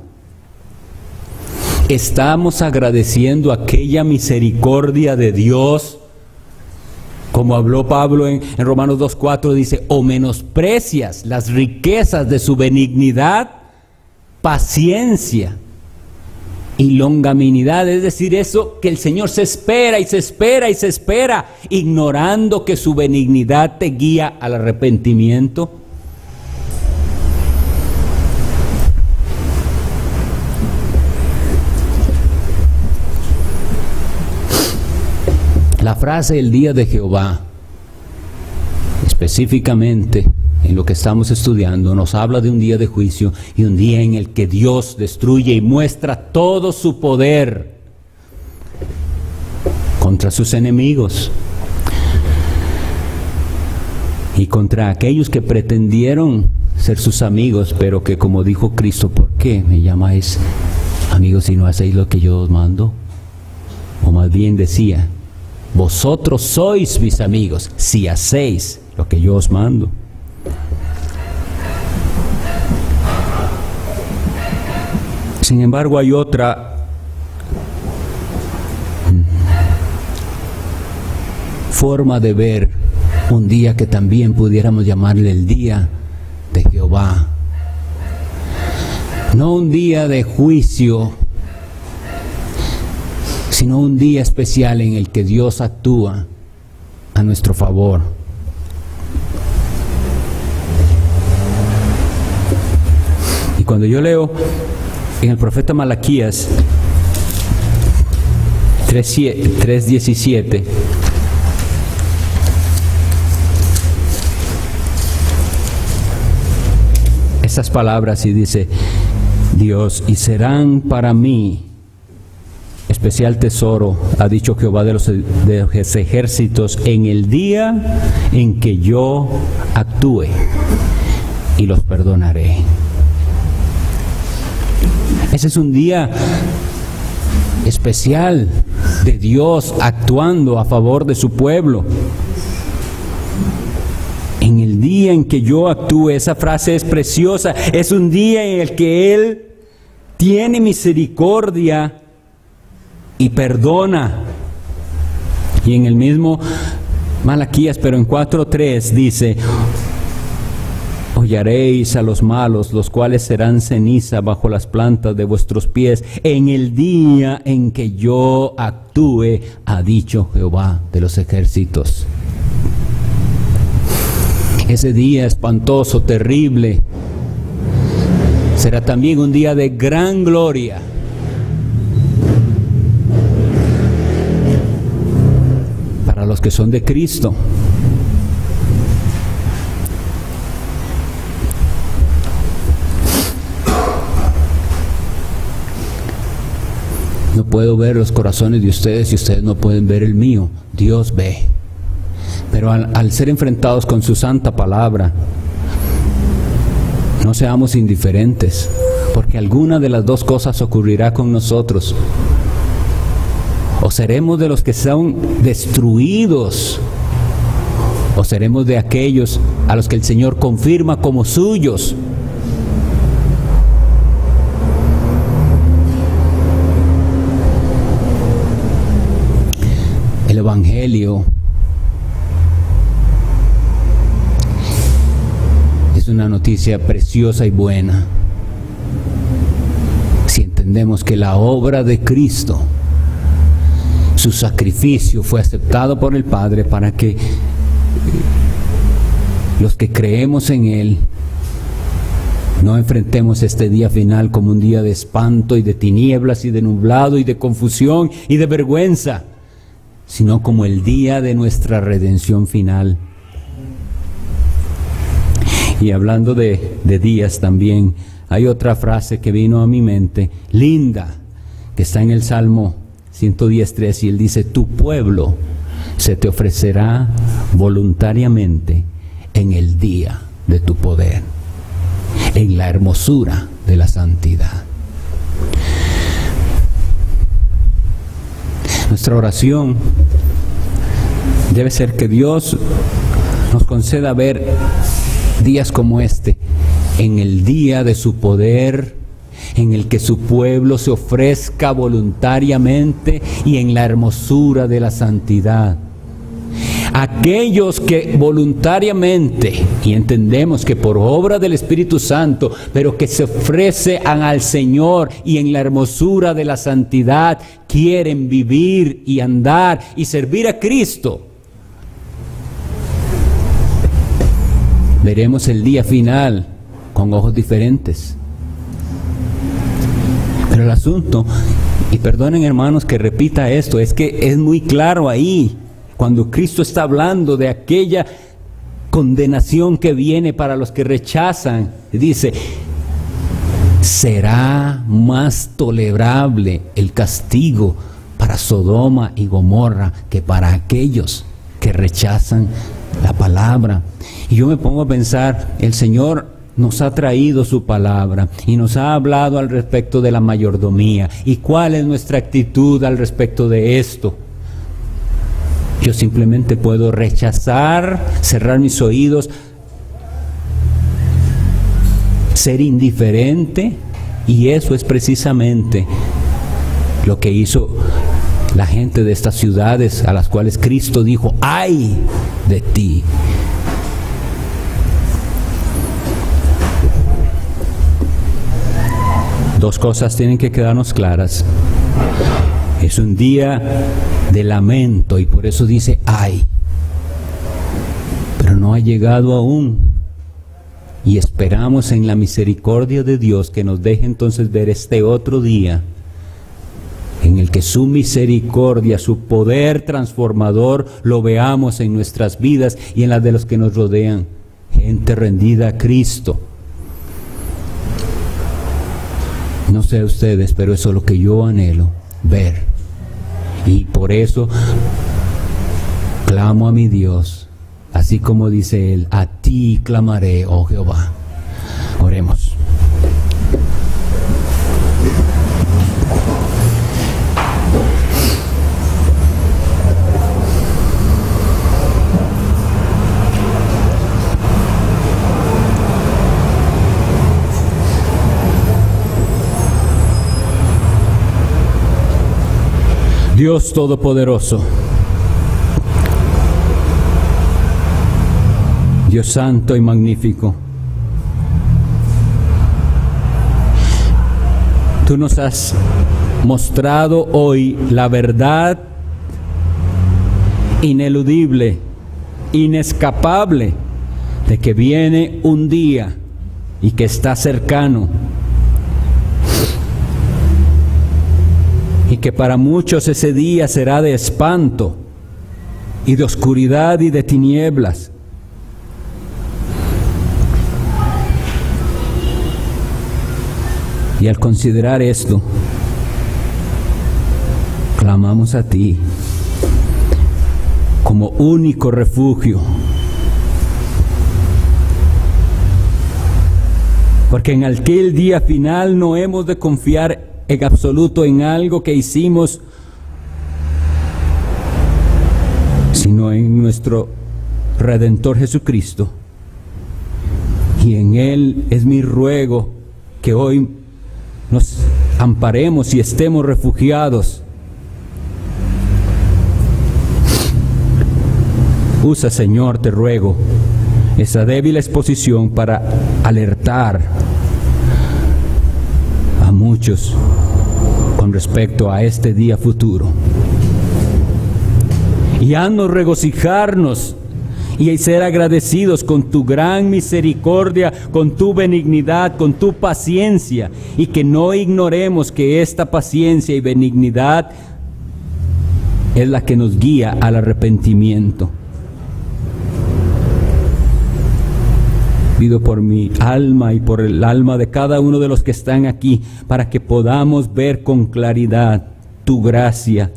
¿Estamos agradeciendo aquella misericordia de Dios? Como habló Pablo en Romanos 2:4, dice, o menosprecias las riquezas de su benignidad, paciencia y longanimidad, es decir, eso que el Señor se espera y se espera y se espera, ignorando que su benignidad te guía al arrepentimiento. La frase el día de Jehová, específicamente en lo que estamos estudiando, nos habla de un día de juicio y un día en el que Dios destruye y muestra todo su poder contra sus enemigos y contra aquellos que pretendieron ser sus amigos, pero que, como dijo Cristo, ¿por qué me llamáis amigos si no hacéis lo que yo os mando? O más bien decía, vosotros sois mis amigos si hacéis lo que yo os mando. Sin embargo, hay otra forma de ver un día que también pudiéramos llamarle el día de Jehová. No un día de juicio, sino un día especial en el que Dios actúa a nuestro favor. Y cuando yo leo en el profeta Malaquías 3:17, estas palabras, y dice Dios, y serán para mí especial tesoro, ha dicho Jehová de los ejércitos, en el día en que yo actúe y los perdonaré. Ese es un día especial de Dios actuando a favor de su pueblo. En el día en que yo actúe, esa frase es preciosa, es un día en el que Él tiene misericordia y perdona. Y en el mismo Malaquías, pero en 4:3 dice, hollaréis a los malos, los cuales serán ceniza bajo las plantas de vuestros pies, en el día en que yo actúe, ha dicho Jehová de los ejércitos. Ese día espantoso, terrible, será también un día de gran gloria. Para los que son de Cristo. No puedo ver los corazones de ustedes y ustedes no pueden ver el mío. Dios ve. Pero al ser enfrentados con su santa palabra, no seamos indiferentes, porque alguna de las dos cosas ocurrirá con nosotros. O seremos de los que son destruidos, o seremos de aquellos a los que el Señor confirma como suyos. El Evangelio es una noticia preciosa y buena si entendemos que la obra de Cristo, su sacrificio, fue aceptado por el Padre para que los que creemos en Él no enfrentemos este día final como un día de espanto y de tinieblas y de nublado y de confusión y de vergüenza, sino como el día de nuestra redención final. Y hablando de días también, hay otra frase que vino a mi mente, linda, que está en el Salmo 110:3, y él dice: tu pueblo se te ofrecerá voluntariamente en el día de tu poder, en la hermosura de la santidad. Nuestra oración debe ser que Dios nos conceda ver días como este, en el día de su poder, en el que su pueblo se ofrezca voluntariamente y en la hermosura de la santidad. Aquellos que voluntariamente, y entendemos que por obra del Espíritu Santo, pero que se ofrecen al Señor y en la hermosura de la santidad, quieren vivir y andar y servir a Cristo, veremos el día final con ojos diferentes. Pero el asunto, y perdonen hermanos que repita esto, es que es muy claro ahí, cuando Cristo está hablando de aquella condenación que viene para los que rechazan, dice: será más tolerable el castigo para Sodoma y Gomorra que para aquellos que rechazan la palabra. Y yo me pongo a pensar, el Señor nos ha traído su palabra y nos ha hablado al respecto de la mayordomía. ¿Y cuál es nuestra actitud al respecto de esto? Yo simplemente puedo rechazar, cerrar mis oídos, ser indiferente, y eso es precisamente lo que hizo la gente de estas ciudades a las cuales Cristo dijo: ¡ay de ti! Dos cosas tienen que quedarnos claras. Es un día de lamento y por eso dice ¡ay! Pero no ha llegado aún. Y esperamos en la misericordia de Dios que nos deje entonces ver este otro día en el que su misericordia, su poder transformador lo veamos en nuestras vidas y en las de los que nos rodean. Gente rendida a Cristo. No sé ustedes, pero eso es lo que yo anhelo ver. Y por eso clamo a mi Dios, así como dice Él: a ti clamaré, oh Jehová. Oremos. Dios Todopoderoso, Dios Santo y Magnífico, tú nos has mostrado hoy la verdad ineludible, inescapable, de que viene un día y que está cercano, y que para muchos ese día será de espanto y de oscuridad y de tinieblas. Y al considerar esto, clamamos a ti como único refugio, porque en aquel día final no hemos de confiar en absoluto en algo que hicimos, sino en nuestro Redentor Jesucristo. Y en Él es mi ruego que hoy nos amparemos y estemos refugiados. Usa, Señor, te ruego, esa débil exposición para alertar a muchos con respecto a este día futuro. Y haznos regocijarnos y ser agradecidos con tu gran misericordia, con tu benignidad, con tu paciencia, y que no ignoremos que esta paciencia y benignidad es la que nos guía al arrepentimiento. Pido por mi alma y por el alma de cada uno de los que están aquí, para que podamos ver con claridad tu gracia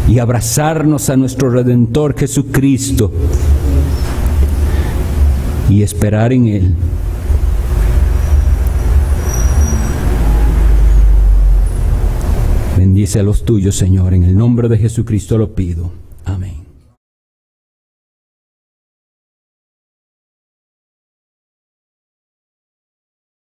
y abrazarnos a nuestro Redentor Jesucristo y esperar en Él. Bendice a los tuyos, Señor, en el nombre de Jesucristo lo pido.